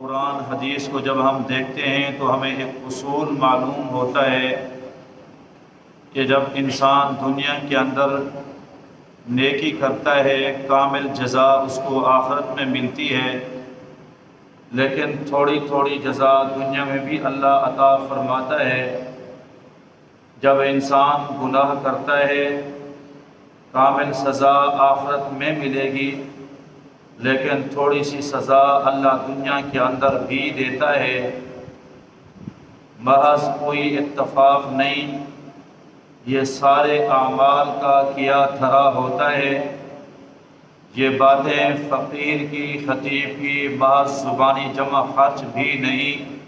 قرآن حدیث کو جب ہم دیکھتے ہیں تو ہمیں ایک اصول معلوم ہوتا ہے کہ جب انسان دنیا کے اندر نیکی کرتا ہے کامل جزا اس کو آخرت میں ملتی ہے، لیکن تھوڑی تھوڑی جزا دنیا میں بھی اللہ عطا فرماتا ہے۔ جب انسان گناہ کرتا ہے کامل سزا آخرت میں ملے گی، لیکن تھوڑی سی سزا اللہ دنیا کے اندر بھی دیتا ہے۔ محض کوئی اتفاق نہیں، یہ سارے اعمال کا کیا دھرا ہوتا ہے۔ یہ باتیں فقیر کی خطیب کی محض زبانی جمع خرچ بھی نہیں۔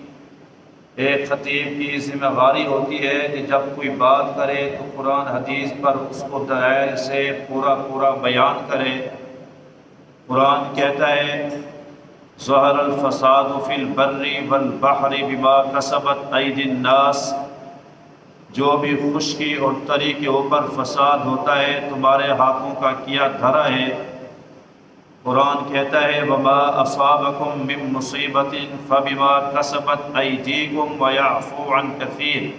ایک خطیب کی ذمہ داری ہوتی ہے کہ جب کوئی بات کرے تو قرآن حدیث پر اس کو دلائل سے پورا بیان کرے۔ قرآن کہتا ہے ظہر الفساد فی البر والبحر بما کسبت ایدی الناس، جو بھی خشکی اور تری کے اوپر فساد ہوتا ہے تمہارے ہاتھوں کا کیا دھرا ہے۔ قرآن کہتا ہے وما اصابکم من مصیبت فبما کسبت ایدیکم ویعفو عن کثیر،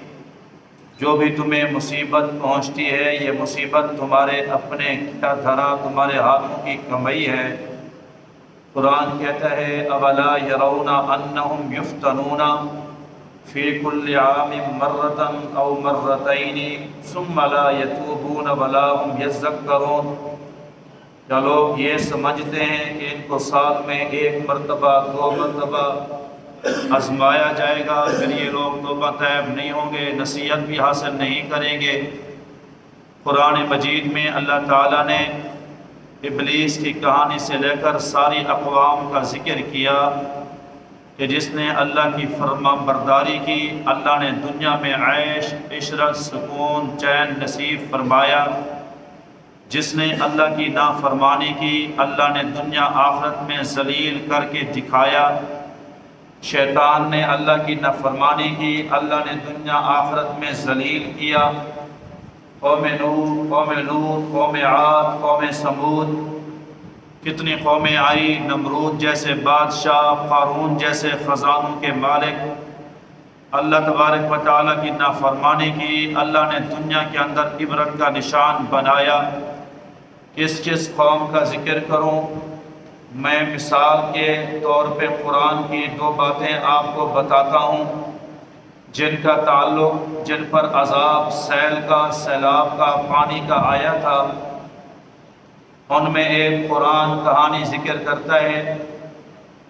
جو بھی تمہیں مصیبت پہنچتی ہے یہ مصیبت تمہارے اپنے کیا دھرا تمہارے ہاتھوں کی کمائی ہے۔ قرآن کہتا ہے اولا یرون انہم یفتنون فی کل عام مرۃ او مرتین ثم لا یتوبون ولا هم یذکرون، کیا لوگ یہ سمجھتے ہیں کہ ان کو سال میں ایک مرتبہ دو مرتبہ آزمایا جائے گا، پھر یہ لوگ توبہ طیب نہیں ہوں گے، نصیحت بھی حاصل نہیں کریں گے؟ قرآن مجید میں اللہ تعالیٰ نے ابلیس کی کہانی سے لے کر ساری اقوام کا ذکر کیا کہ جس نے اللہ کی فرما برداری کی، اللہ نے دنیا میں عیش عشرت سکون چین نصیب فرمایا۔ جس نے اللہ کی نافرمانی کی اللہ نے دنیا آخرت میں ذلیل کر کے دکھایا۔ شیطان نے اللہ کی نافرمانی کی اللہ نے دنیا آخرت میں ذلیل کیا۔ قوم نوح، قوم لوط، قوم عاد، قوم ثمود، کتنی قومیں آئی، نمرود جیسے بادشاہ، قارون جیسے خزانوں کے مالک، اللہ تبارک و تعالیٰ کی نافرمانی کی اللہ نے دنیا کے اندر عبرت کا نشان بنایا۔ کس کس قوم کا ذکر کروں؟ میں مثال کے طور پہ قرآن کی دو باتیں آپ کو بتاتا ہوں جن کا تعلق، جن پر عذاب سیل کا، سیلاب کا، پانی کا آیا تھا۔ ان میں ایک قرآن کہانی ذکر کرتا ہے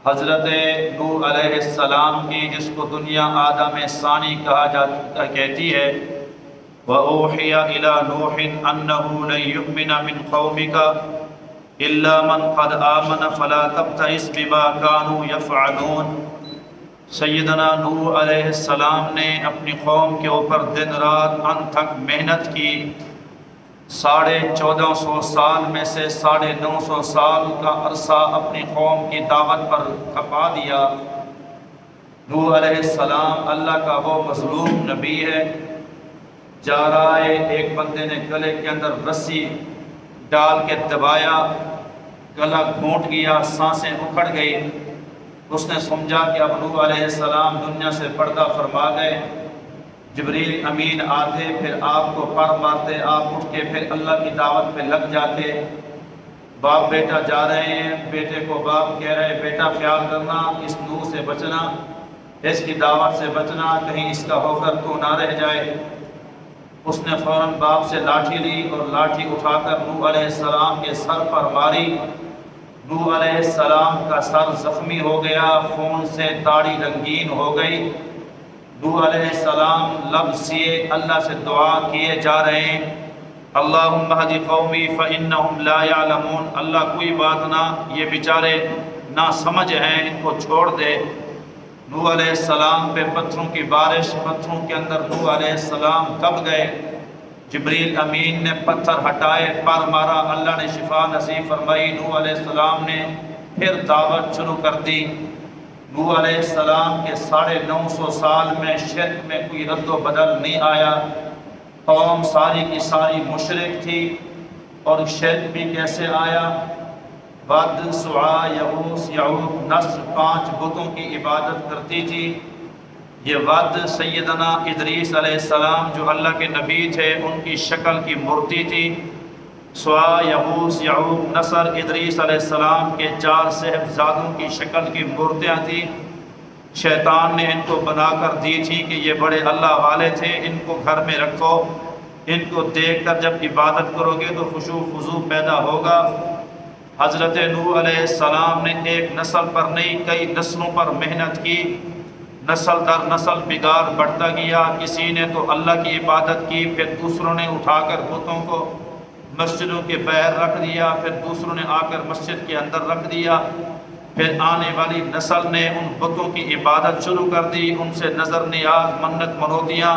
حضرت نوح علیہ السلام کی، جس کو دنیا آدم ثانی کہتی ہے۔ وَأُوحِيَ إِلَى نُوحٍ أَنَّهُ لَن يُؤْمِنَ مِنْ قَوْمِكَ إِلَّا مَنْ قَدْ آمَنَ فَلَا تَبْتَئِسْ بِمَا كَانُوا يَفْعَلُونَ۔ سیدنا نوح علیہ السلام نے اپنی قوم کے اوپر دن رات انتھک محنت کی۔ 1450 سال میں سے 950 سال کا عرصہ اپنی قوم کی دعوت پر کھپا دیا۔ نوح علیہ السلام اللہ کا وہ مظلوم نبی ہے، جا رہا ہے، ایک بندے نے گلے کے اندر رسی ڈال کے دبایا، گلا گھونٹ گیا، سانسیں اکھڑ گئی۔ اس نے سمجھا کہ اب نوح علیہ السلام دنیا سے پردہ فرما گئے۔ جبریل امین آتے، پھر آپ کو پر مارتے، آپ اٹھ کے پھر اللہ کی دعوت پہ لگ جاتے۔ باپ بیٹا جا رہے ہیں، بیٹے کو باپ کہہ رہے بیٹا خیال کرنا، اس نوح سے بچنا، اس کی دعوت سے بچنا، کہیں اس کا ہو کر تو نہ رہ جائے۔ اس نے فوراً باپ سے لاٹھی لی اور لاٹھی اٹھا کر نوح علیہ السلام کے سر پر ماری۔ نوح علیہ السلام کا سر زخمی ہو گیا، خون سے داڑھی رنگین ہو گئی۔ نوح علیہ السلام لب سیے اللہ سے دعا کیے جا رہے ہیں اللہم اہد قومی فإنہم لا یعلمون، اللہ کوئی بات نہ، یہ بیچارے نا سمجھ ہیں، ان کو چھوڑ دے۔ نوح علیہ السلام پہ پتھروں کی بارش، پتھروں کے اندر نوح علیہ السلام دب گئے۔ جبریل امین نے پتھر ہٹائے، پر مارا، اللہ نے شفا نصیب فرمائی۔ نوح علیہ السلام نے پھر دعوت شروع کر دی۔ نوح علیہ السلام کے 950 سال میں شرک میں کوئی رد و بدل نہیں آیا۔ قوم ساری کی ساری مشرک تھی، اور شرک بھی کیسے آیا؟ ود، سوا، یغوث، یعوق، نصر 5 بتوں کی عبادت کرتی تھی۔ یہ ود سیدنا ادریس علیہ السلام جو اللہ کے نبی تھے ان کی شکل کی مورتی تھی۔ سوا، یغوث، یعوق، نصر ادریس علیہ السلام کے 4 صاحبزادوں کی شکل کی مورتیاں تھیں۔ شیطان نے ان کو بنا کر دی تھی کہ یہ بڑے اللہ والے تھے، ان کو گھر میں رکھو، ان کو دیکھ کر جب عبادت کرو گے تو خشوع و خضوع پیدا ہوگا۔ حضرت نوح علیہ السلام نے ایک نسل پر نہیں کئی نسلوں پر محنت کی، نسل در نسل بگاڑ بڑھتا گیا۔ کسی نے تو اللہ کی عبادت کی، پھر دوسروں نے اٹھا کر بتوں کو مسجدوں کے باہر رکھ دیا، پھر دوسروں نے آ کر مسجد کے اندر رکھ دیا، پھر آنے والی نسل نے ان بتوں کی عبادت شروع کر دی، ان سے نظر نیاز، منت منوتیاں،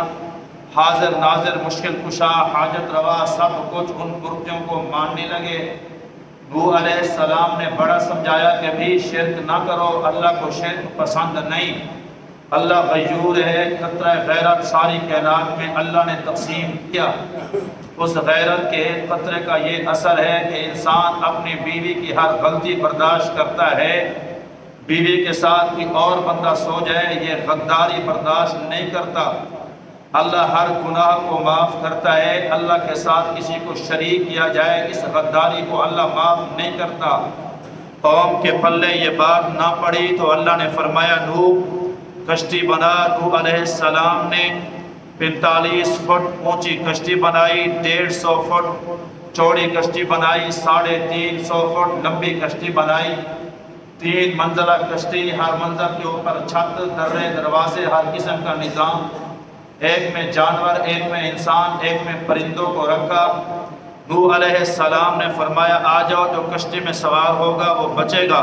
حاضر ناظر، مشکل کشا، حاجت روا، سب کچھ ان مورتیوں کو ماننے لگے۔ نوح علیہ السلام نے بڑا سمجھایا کہ بھی شرک نہ کرو، اللہ کو شرک پسند نہیں، اللہ غیور ہے۔ قطرہ غیرت ساری کائنات میں اللہ نے تقسیم کیا، اس غیرت کے قطرے کا یہ اثر ہے کہ انسان اپنی بیوی کی ہر غلطی برداشت کرتا ہے، بیوی کے ساتھ کوئی اور بندہ سو جائے یہ غداری برداشت نہیں کرتا۔ اللہ ہر گناہ کو معاف کرتا ہے، اللہ کے ساتھ کسی کو شریک کیا جائے اس غداری کو اللہ معاف نہیں کرتا۔ قوم کے پلے یہ بات نہ پڑی تو اللہ نے فرمایا نوح کشتی بنا۔ نوح علیہ السلام نے 45 فٹ اونچی کشتی بنائی، 150 فٹ چوڑی کشتی بنائی، 350 فٹ لمبی کشتی بنائی، 3 منزلہ کشتی، ہر منزل کے اوپر چھت، درے، دروازے، ہر قسم کا نظام، ایک میں جانور، ایک میں انسان، ایک میں پرندوں کو رکھا۔ نوح علیہ السلام نے فرمایا آ جاؤ، جو کشتی میں سوار ہوگا وہ بچے گا۔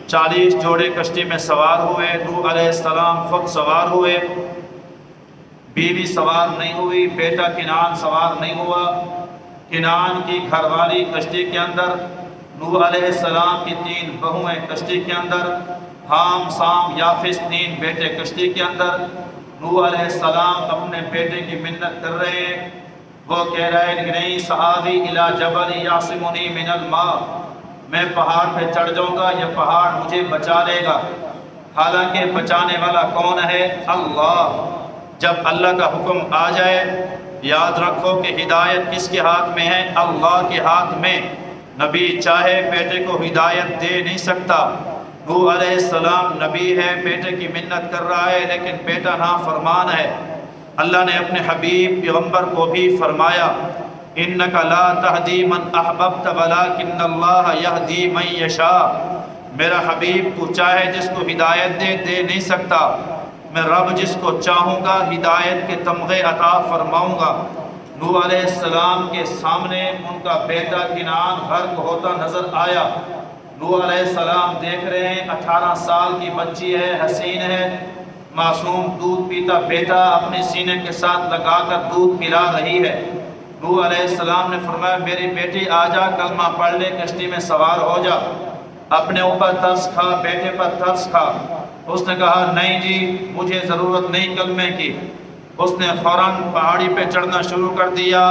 40 جوڑے کشتی میں سوار ہوئے، نوح علیہ السلام خود سوار ہوئے، بیوی سوار نہیں ہوئی، بیٹا کنعان سوار نہیں ہوا۔ کنعان کی گھر والی کشتی کے اندر، نوح علیہ السلام کی 3 بہویں کشتی کے اندر، حام، سام، یافس 3 بیٹے کشتی کے اندر۔ نوح علیہ السلام اپنے بیٹے کی منت کر رہے ہیں، وہ کہہ رہے ہیں کہ نہیں سآوی الی جبل یعصمنی من الماء، میں پہاڑ پہ چڑھ جاؤں گا، یہ پہاڑ مجھے بچا لے گا۔ حالانکہ بچانے والا کون ہے؟ اللہ۔ جب اللہ کا حکم آ جائے یاد رکھو کہ ہدایت کس کے ہاتھ میں ہے؟ اللہ کے ہاتھ میں۔ نبی چاہے بیٹے کو ہدایت دے نہیں سکتا۔ نوح علیہ السلام نبی ہے، بیٹے کی منت کر رہا ہے لیکن بیٹا نافرمان ہے۔ اللہ نے اپنے حبیب پیغمبر کو بھی فرمایا اِنَّكَ لَا تَهْدِي مَنْ أَحْبَبْتَ وَلَكِنَّ اللَّهَ يَهْدِي مَنْ يَشَاءُ۔ میرا حبیب تو چاہے جس کو ہدایت دے نہیں سکتا، میں رب جس کو چاہوں گا ہدایت کے تمغے عطا فرماؤں گا۔ نوح علیہ السلام کے سامنے ان کا بیٹا کنعان غرق ہوتا نظر آیا۔ نوح علیہ السلام دیکھ رہے ہیں 18 سال کی بچی ہے، حسین ہے، معصوم، دودھ پیتا بیٹا اپنے سینے کے ساتھ لگا کر دودھ پلا رہی ہے۔ نوح علیہ السلام نے فرمایا میری بیٹی آ جا، کلمہ پڑھ لے، کشتی میں سوار ہو جا، اپنے اوپر ترس کھا، بیٹے پر ترس کھا۔ اس نے کہا نہیں جی مجھے ضرورت نہیں کلمے کی۔ اس نے فوراً پہاڑی پہ چڑھنا شروع کر دیا،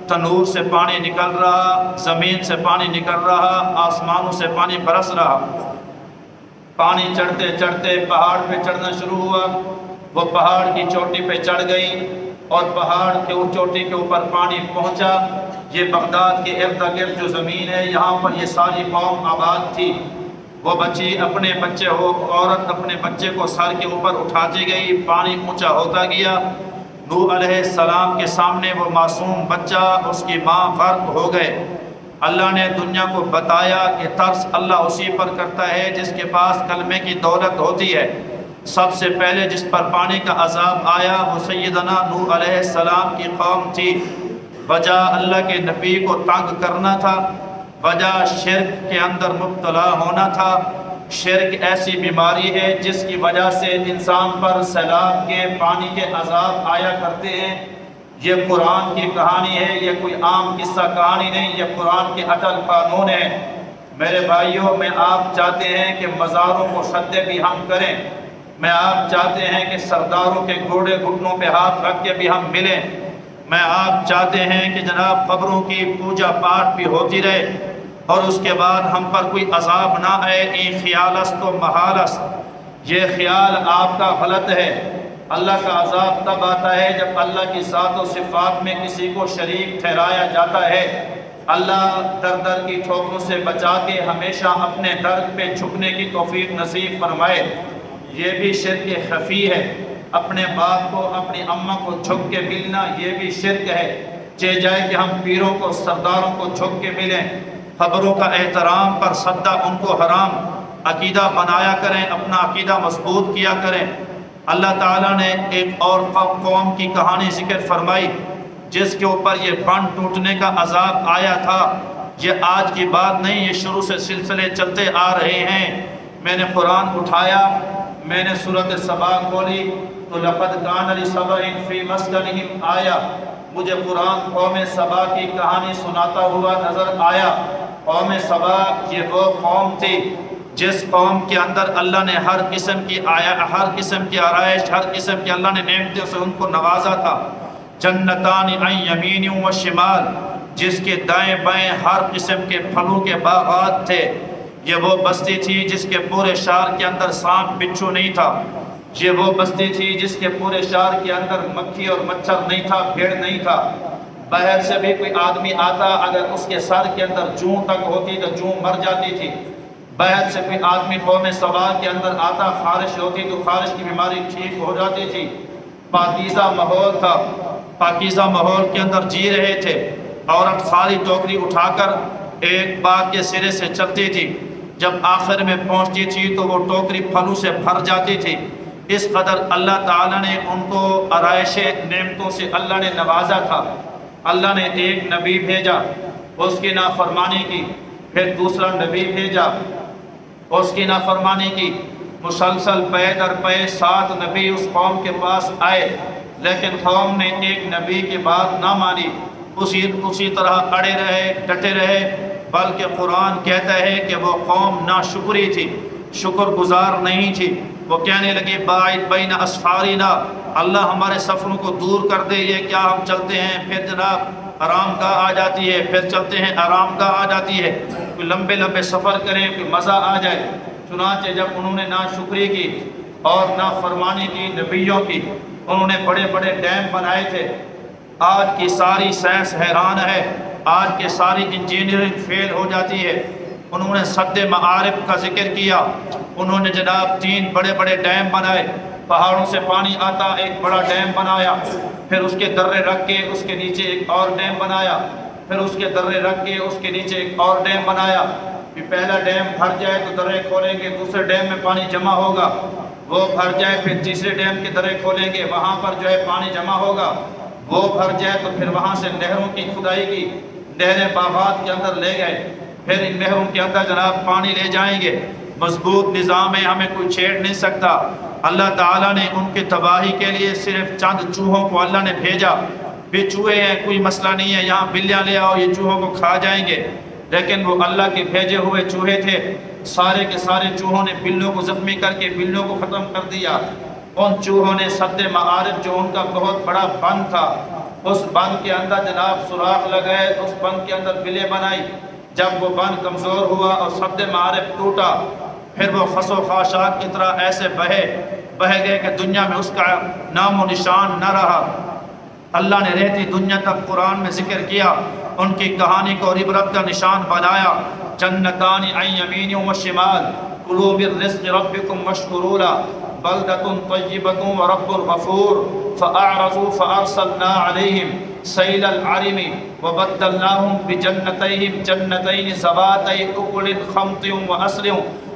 تنور سے پانی نکل رہا، زمین سے پانی نکل رہا، آسمانوں سے پانی برس رہا۔ پانی چڑھتے چڑھتے پہاڑ پہ چڑھنا شروع ہوا، وہ پہاڑ کی چوٹی پہ چڑھ گئی اور پہاڑ کے چوٹی کے اوپر پانی پہنچا۔ یہ بغداد کے ارد گرد جو زمین ہے یہاں پر یہ ساری قوم آباد تھی۔ وہ بچی اپنے بچے عورت اپنے بچے کو سر کے اوپر اٹھاتی گئی، پانی اونچا ہوتا گیا۔ نوح علیہ السلام کے سامنے وہ معصوم بچہ، اس کی ماں غرق ہو گئے۔ اللہ نے دنیا کو بتایا کہ ترس اللہ اسی پر کرتا ہے جس کے پاس کلمے کی دولت ہوتی ہے۔ سب سے پہلے جس پر پانی کا عذاب آیا وہ سیدنا نوح علیہ السلام کی قوم تھی۔ وجہ اللہ کے نبی کو تنگ کرنا تھا، وجہ شرک کے اندر مبتلا ہونا تھا۔ شرک ایسی بیماری ہے جس کی وجہ سے انسان پر سیلاب کے پانی کے عذاب آیا کرتے ہیں۔ یہ قرآن کی کہانی ہے، یہ کوئی عام قصہ کہانی نہیں، یہ قرآن کے اٹل قانون ہے۔ میرے بھائیوں، میں آپ چاہتے ہیں کہ مزاروں کو سجدے بھی ہم کریں، میں آپ چاہتے ہیں کہ سرداروں کے گھوڑے گھٹنوں پہ ہاتھ رکھ کے بھی ہم ملیں، میں آپ چاہتے ہیں کہ جناب قبروں کی پوجا پاٹ بھی ہوتی رہے، اور اس کے بعد ہم پر کوئی عذاب نہ آئے، این خیال است و محال است، یہ خیال آپ کا غلط ہے۔ اللہ کا عذاب تب آتا ہے جب اللہ کی ذات و صفات میں کسی کو شریک ٹھہرایا جاتا ہے۔ اللہ در در کی ٹھوکروں سے بچا کے ہمیشہ اپنے در پہ جھکنے کی توفیق نصیب فرمائے۔ یہ بھی شرک خفی ہے، اپنے باپ کو اپنی اماں کو جھک کے ملنا یہ بھی شرک ہے۔ چاہے جائے کہ ہم پیروں کو سرداروں کو جھک کے ملیں، خبروں کا احترام پر صدہ ان کو حرام، عقیدہ بنایا کریں، اپنا عقیدہ مضبوط کیا کریں۔ اللہ تعالیٰ نے ایک اور قوم کی کہانی ذکر فرمائی جس کے اوپر یہ بن ٹوٹنے کا عذاب آیا تھا۔ یہ آج کی بات نہیں، یہ شروع سے سلسلے چلتے آ رہے ہیں۔ میں نے قرآن اٹھایا، میں نے سورۃ سبا کھولی تو لقد کان لسبأ فی مسکنہم آیا، مجھے قرآن قوم سبا کی کہانی سناتا ہوا نظر آیا۔ قوم سبا یہ وہ قوم تھی جس قوم کے اندر اللہ نے ہر قسم کی آرائش، ہر قسم کی اللہ نے نعمتوں سے ان کو نوازا تھا۔ جنتان عن یمین و شمال، جس کے دائیں بائیں ہر قسم کے پھلوں کے باغات تھے۔ یہ وہ بستی تھی جس کے پورے شہر کے اندر سانپ بچھو نہیں تھا۔ یہ وہ بستی تھی جس کے پورے شہر کے اندر مکھی اور مچھر نہیں تھا، بھیڑ نہیں تھا۔ باہر سے بھی کوئی آدمی آتا، اگر اس کے سر کے اندر جوں تک ہوتی تو جوں مر جاتی تھی۔ باہر سے کوئی آدمی قوم سبا کے اندر آتا، خارش ہوتی تو خارش کی بیماری ٹھیک ہو جاتی تھی۔ پاکیزہ ماحول تھا، پاکیزہ ماحول کے اندر جی رہے تھے۔ عورت خالی ٹوکری اٹھا کر ایک باغ کے سرے سے چلتی تھی، جب آخر میں پہنچتی تھی تو وہ ٹوکری پھلوں سے بھر جاتی تھی۔ اس قدر اللہ تعالیٰ نے ان کو آرائش نعمتوں سے اللہ نے نوازا تھا۔ اللہ نے ایک نبی بھیجا، اس کی نافرمانی کی، پھر دوسرا نبی بھیجا، اس کی نافرمانی کی۔ مسلسل پے در پے 7 نبی اس قوم کے پاس آئے، لیکن قوم نے ایک نبی کی بات نہ مانی، اسی طرح اڑے رہے، ڈٹے رہے۔ بلکہ قرآن کہتا ہے کہ وہ قوم ناشکری تھی، شکر گزار نہیں تھی۔ وہ کہنے لگے باعد بین اسفارینا، اللہ ہمارے سفروں کو دور کر دے، یہ کیا ہم چلتے ہیں پھر جناب آرام گاہ آ جاتی ہے، پھر چلتے ہیں آرام گاہ آ جاتی ہے، کوئی لمبے لمبے سفر کریں، کوئی مزہ آ جائے۔ چنانچہ جب انہوں نے ناشکری کی اور نافرمانی کی نبیوں کی، انہوں نے بڑے بڑے ڈیم بنائے تھے۔ آج کی ساری سائنس حیران ہے، آج کے ساری انجینئرنگ فیل ہو جاتی ہے۔ انہوں نے سد معارف کا ذکر کیا، انہوں نے جناب 3 بڑے بڑے ڈیم بنائے، پہاڑوں سے پانی آتا، ایک بڑا ڈیم بنایا، پھر اس کے درے رکھ کے اس کے نیچے ایک اور ڈیم بنایا، پھر اس کے درے رکھ کے اس کے نیچے ایک اور ڈیم بنایا۔ پھر پہلا ڈیم بھر جائے تو درے کھولیں گے، دوسرے ڈیم میں پانی جمع ہوگا، وہ بھر جائے پھر تیسرے ڈیم کے درے کھولیں گے، وہاں پر جو ہے پانی جمع ہوگا، وہ بھر جائے تو پھر وہاں سے نہروں کی کھدائی کی، نہریں باغات کے اندر لے گئے، پھر ان نہروں کے اندر جناب پانی لے جائیں گے۔ مضبوط نظام ہے، ہمیں کوئی چھیڑ نہیں سکتا۔ اللہ تعالیٰ نے ان کی تباہی کے لیے صرف چند چوہوں کو اللہ نے بھیجا۔ بھی چوہے ہیں، کوئی مسئلہ نہیں ہے، یہاں بلیاں لے آؤ، یہ چوہوں کو کھا جائیں گے، لیکن وہ اللہ کے بھیجے ہوئے چوہے تھے۔ سارے کے سارے چوہوں نے بلیوں کو زخمی کر کے بلیوں کو ختم کر دیا۔ ان چوہوں نے سد معارف جو ان کا بہت بڑا بند تھا، اس بند کے اندر جناب سوراخ لگائے، اس بند کے اندر بلیں بنائی۔ جب وہ بند کمزور ہوا اور سد معارف ٹوٹا، پھر وہ خس و خاشاک کی طرح ایسے بہہ گئے کہ دنیا میں اس کا نام و نشان نہ رہا۔ اللہ نے رہتی دنیا تک قرآن میں ذکر کیا، ان کی کہانی کو عبرت کا نشان بنایا۔ جنتان عن یمین و شمال، کلوا من رزق ربکم واشکروا لہ، بلدۃ طیبۃ ورب غفور، فأعرضوا فأرسلنا علیہم سیل العرم وبدلناہم بجنتیہم جنتین ذواتئی اکل خمط وعسل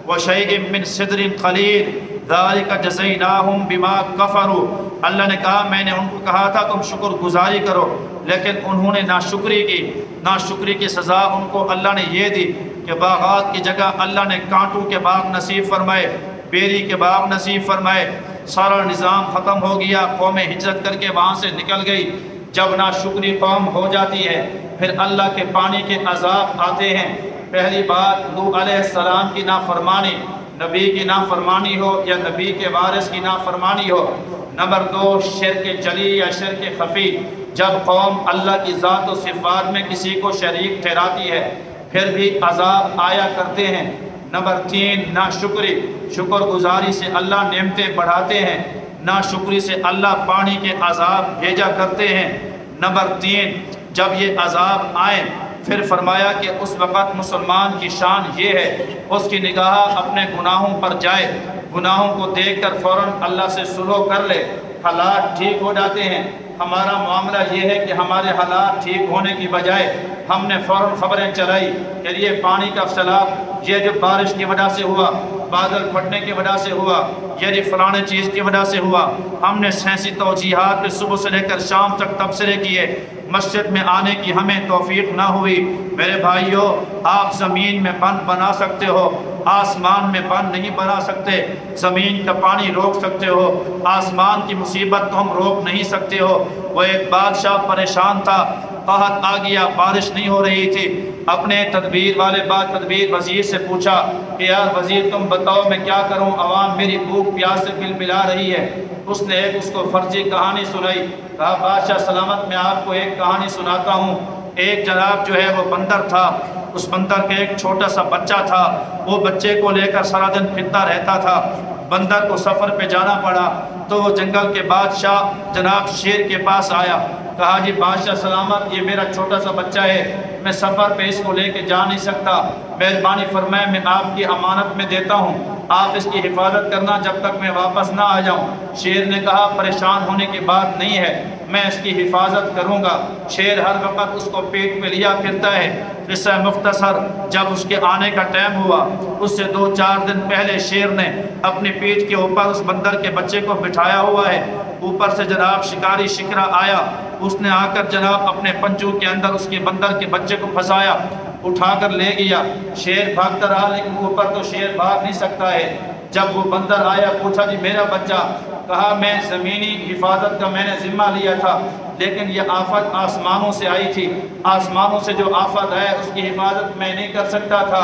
وشیء من صدر قلیل ذالک جزیناہم بما کفروا۔ اللہ نے کہا میں نے ان کو کہا تھا تم شکر گزاری کرو، لیکن انہوں نے ناشکری کی۔ ناشکری کی سزا ان کو اللہ نے یہ دی کہ باغات کی جگہ اللہ نے کانٹوں کے باغ نصیب فرمائے، بیری کے باغ نصیب فرمائے۔ سارا نظام ختم ہو گیا، قوم ہجرت کر کے وہاں سے نکل گئی۔ جب ناشکری قوم ہو جاتی ہے، پھر اللہ کے پانی کے عذاب آتے ہیں۔ پہلی بات نوح علیہ السلام کی نافرمانی، نبی کی نافرمانی ہو یا نبی کے وارث کی نافرمانی ہو۔ نمبر 2 شرک جلی یا شرک خفی، جب قوم اللہ کی ذات و صفات میں کسی کو شریک ٹھہراتی ہے، پھر بھی عذاب آیا کرتے ہیں۔ نمبر 3 ناشکری، شکر گزاری سے اللہ نعمتیں بڑھاتے ہیں، ناشکری سے اللہ پانی کے عذاب بھیجا کرتے ہیں۔ نمبر 3 جب یہ عذاب آئیں پھر فرمایا کہ اس وقت مسلمان کی شان یہ ہے اس کی نگاہ اپنے گناہوں پر جائے، گناہوں کو دیکھ کر فوراً اللہ سے صلح کر لے، حالات ٹھیک ہو جاتے ہیں۔ ہمارا معاملہ یہ ہے کہ ہمارے حالات ٹھیک ہونے کی بجائے ہم نے فوراً خبریں چلائی کہ یہ پانی کا سیلاب یہ جو بارش کی وجہ سے ہوا، بادل پھٹنے کی وجہ سے ہوا، یہ فلاں چیز کی وجہ سے ہوا۔ ہم نے سائنسی توجیحات پہ صبح سے لے کر شام تک تبصرے کیے، مسجد میں آنے کی ہمیں توفیق نہ ہوئی۔ میرے بھائیوں، آپ زمین میں بند بنا سکتے ہو، آسمان میں بند نہیں بنا سکتے۔ زمین کا پانی روک سکتے ہو، آسمان کی مصیبت تو ہم روک نہیں سکتے ہو۔ وہ ایک بادشاہ پریشان تھا، قحط آ گیا، بارش نہیں ہو رہی تھی۔ اپنے تدبیر والے تدبیر وزیر سے پوچھا کہ یار وزیر تم بتاؤ میں کیا کروں، عوام میری بھوک پیاس سے بل بلا رہی ہے۔ اس نے اس کو فرضی کہانی سنائی، کہا بادشاہ سلامت میں آپ کو ایک کہانی سناتا ہوں۔ ایک جناب جو ہے وہ بندر تھا، اس بندر کے ایک چھوٹا سا بچہ تھا، وہ بچے کو لے کر سارا دن پھرتا رہتا تھا۔ بندر کو سفر پہ جانا پڑا تو وہ جنگل کے بادشاہ جناب شیر کے پاس آیا، کہا جی بادشاہ سلامت یہ میرا چھوٹا سا بچہ ہے، میں سفر پہ اس کو لے کے جا نہیں سکتا، مہربانی فرمائے میں آپ کی امانت میں دیتا ہوں، آپ اس کی حفاظت کرنا جب تک میں واپس نہ آ جاؤں۔ شیر نے کہا پریشان ہونے کی بات نہیں ہے، میں اس کی حفاظت کروں گا۔ شیر ہر وقت اس کو پیٹ پہ لیا پھرتا ہے۔ قصہ مختصر، جب اس کے آنے کا ٹائم ہوا اس سے 2-4 دن پہلے شیر نے اپنی پیٹھ کے اوپر اس بندر کے بچے کو بٹھایا ہوا ہے، اوپر سے جناب شکاری شکرا آیا، اس نے آ کر جناب اپنے پنجوں کے اندر اس کے بندر کے بچے کو پھنسایا، اٹھا کر لے گیا۔ شیر بھاگتا رہا لیکن اوپر تو شیر بھاگ نہیں سکتا ہے۔ جب وہ بندر آیا پوچھا جی میرا بچہ، کہا میں زمینی حفاظت کا میں نے ذمہ لیا تھا لیکن یہ آفت آسمانوں سے آئی تھی، آسمانوں سے جو آفت ہے اس کی حفاظت میں نہیں کر سکتا تھا۔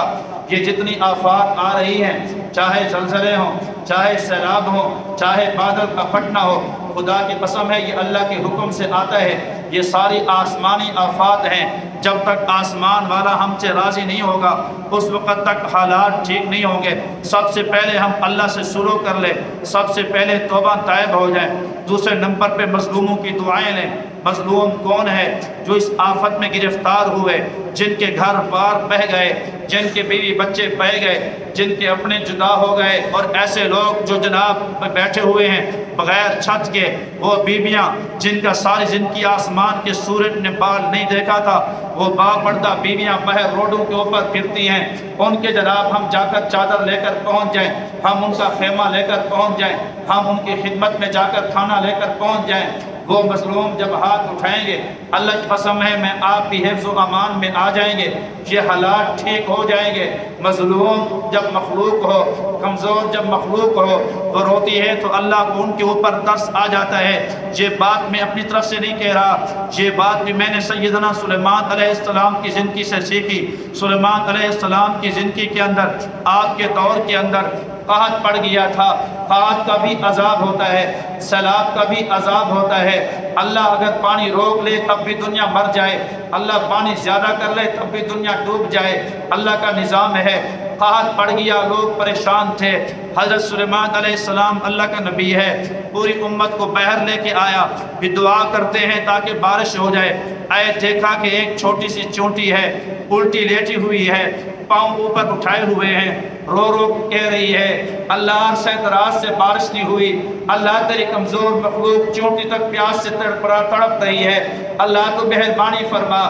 یہ جتنی آفات آ رہی ہیں، چاہے زلزلے ہوں، چاہے سیلاب ہوں، چاہے بادل کا پھٹنا ہو، خدا کی قسم ہے یہ اللہ کے حکم سے آتا ہے۔ یہ ساری آسمانی آفات ہیں، جب تک آسمان والا ہم سے راضی نہیں ہوگا اس وقت تک حالات ٹھیک نہیں ہوں گے۔ سب سے پہلے ہم اللہ سے شروع کر لیں، سب سے پہلے توبہ طائب ہو جائیں۔ دوسرے نمبر پہ مظلوموں کی دعائیں لیں۔ مظلوم کون ہے؟ جو اس آفت میں گرفتار ہوئے، جن کے گھر بار بہہ گئے، جن کے بیوی بچے بہ گئے، جن کے اپنے جدا ہو گئے، اور ایسے لوگ جو جناب بیٹھے ہوئے ہیں بغیر چھت کے، وہ بیویاں جن کا ساری زندگی آسمان کے سورج نے بال نہیں دیکھا تھا، وہ باپردہ بیویاں باہر روڈوں کے اوپر پھرتی ہیں، ان کے جناب ہم جا کر چادر لے کر پہنچ جائیں، ہم ان کا خیمہ لے کر پہنچ جائیں، ہم ان کی خدمت میں جا کر کھانا لے کر پہنچ جائیں۔ وہ مظلوم جب ہاتھ اٹھائیں گے اللہ کی قسم ہے میں آپ کی حفظ و امان میں آ جائیں گے، یہ حالات ٹھیک ہو جائیں گے۔ مظلوم جب مخلوق ہو، کمزور جب مخلوق ہو تو روتی ہے تو اللہ کو ان کے اوپر ترس آ جاتا ہے۔ یہ بات میں اپنی طرف سے نہیں کہہ رہا، یہ بات بھی میں نے سیدنا سلیمان علیہ السلام کی زندگی سے سیکھی۔ سلیمان علیہ السلام کی زندگی کے اندر آگ کے دور کے اندر قحط پڑ گیا تھا، قحط کا بھی عذاب ہوتا ہے، سیلاب کا بھی عذاب ہوتا ہے۔ اللہ اگر پانی روک لے تب بھی دنیا مر جائے، اللہ پانی زیادہ کر لے تب بھی دنیا ڈوب جائے، اللہ کا نظام ہے۔ قحط پڑ گیا، لوگ پریشان تھے۔ حضرت سلیمان علیہ السلام اللہ کا نبی ہے، پوری امت کو باہر لے کے آیا، بھی دعا کرتے ہیں تاکہ بارش ہو جائے۔ آئے دیکھا کہ ایک چھوٹی سی چونٹی ہے، الٹی لیٹی ہوئی ہے، پاؤں اوپر اٹھائے ہوئے ہیں، رو رو کہہ رہی ہے اللہ سے دراز سے بارش نہیں ہوئی، اللہ تیری کمزور مخلوق چونٹی تک پیاس سے تڑپ رہی ہے، اللہ تو مہربانی فرما،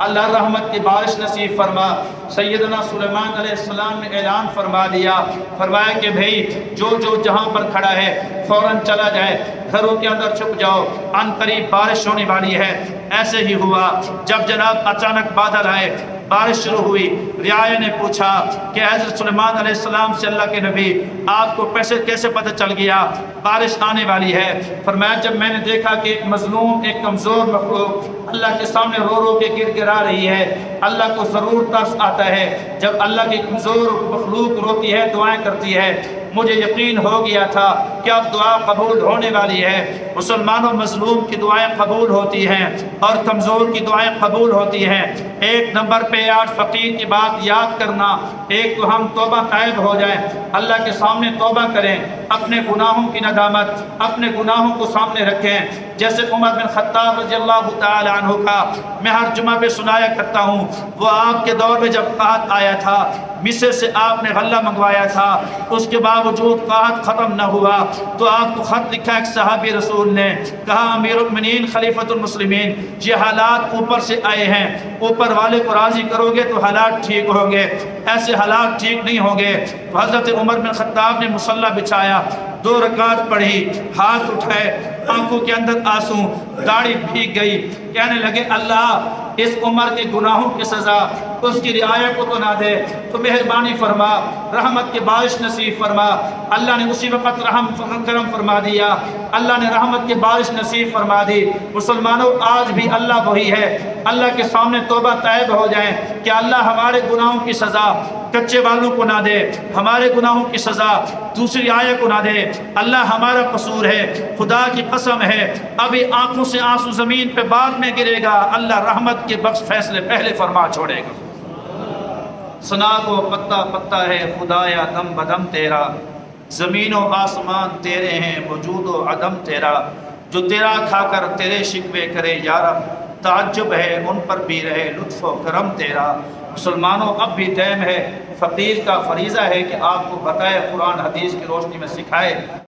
اللہ رحمت کی بارش نصیب فرما۔ سیدنا سلیمان علیہ السلام نے اعلان فرما دیا، فرمایا کہ بھئی جو جہاں پر کھڑا ہے فوراً چلا جائے، گھروں کے اندر چھپ جاؤ، ان قریب بارش ہونے والی ہے۔ ایسے ہی ہوا، جب جناب اچانک بادل آئے، بارش شروع ہوئی۔ رعایا نے پوچھا کہ حضرت سلیمان علیہ السلام سے اللہ کے نبی آپ کو کیسے پتہ چل گیا بارش آنے والی ہے؟ فرمایا جب میں نے دیکھا کہ ایک مظلوم، ایک کمزور مخلوق اللہ کے سامنے رو رو کے گر گرا رہی ہے، اللہ کو ضرور ترس آتا ہے۔ جب اللہ کی کمزور مخلوق روتی ہے، دعائیں کرتی ہے، مجھے یقین ہو گیا تھا کہ اب دعا قبول ہونے والی ہے۔ مسلمانوں، مظلوم کی دعائیں قبول ہوتی ہیں اور کمزور کی دعائیں قبول ہوتی ہیں۔ ایک نمبر پہ آج فقیر کی بات یاد کرنا، ایک تو ہم توبہ طائب ہو جائیں، اللہ کے سامنے توبہ کریں، اپنے گناہوں کی ندامت، اپنے گناہوں کو سامنے رکھیں۔ جیسے عمر بن خطاب رضی اللہ تعالی عنہ کا میں ہر جمعہ پہ سنایا کرتا ہوں، وہ آپ کے دور میں جب قحط آیا تھا، مصر سے آپ نے غلہ منگوایا تھا، اس کے باوجود قحط ختم نہ ہوا تو آپ کو خط لکھا ایک صحابی رسول نے، کہا امیر المؤمنین خلیفۃ المسلمین، یہ حالات اوپر سے آئے ہیں، اوپر والے کو راضی کرو گے تو حالات ٹھیک ہوں گے، ایسے حالات ٹھیک نہیں ہوں گے۔ تو حضرت عمر بن خطاب نے مصلی بچھایا، 2 رکعت پڑھی، ہاتھ اٹھائے، آنکھوں کے اندر آنسو، داڑھی بھیگ گئی، کہنے لگے اللہ اس عمر کے گناہوں کی سزا اس کی رعایت کو تو نہ دے، تو مہربانی فرما، رحمت کے بارش نصیب فرما۔ اللہ نے اسی وقت کرم فرما دیا، اللہ نے رحمت کے بارش نصیب فرما دی۔ مسلمانوں، آج بھی اللہ وہی ہے، اللہ کے سامنے توبہ طائب ہو جائیں کہ اللہ ہمارے گناہوں کی سزا کچے والوں کو نہ دے، ہمارے گناہوں کی سزا دوسری آیت کو نہ دے۔ اللہ ہمارا قصور ہے، خدا کی قسم ہے، ابھی آنکھوں سے آنسو زمین پہ بعد میں گرے گا، اللہ رحمت کے بخش فیصلے پہلے فرما چھوڑے گا۔ سنا کو پتا پتا ہے خدایا دم بدم تیرا، زمین و آسمان تیرے ہیں وجود و عدم تیرا، جو تیرا کھا کر تیرے شکوے کرے یا رب، تعجب ہے ان پر بھی رہے لطف و کرم تیرا۔ مسلمانوں، اب بھی ٹائم ہے، فقیر کا فریضہ ہے کہ آپ کو بتائے، قرآن حدیث کی روشنی میں سکھائے۔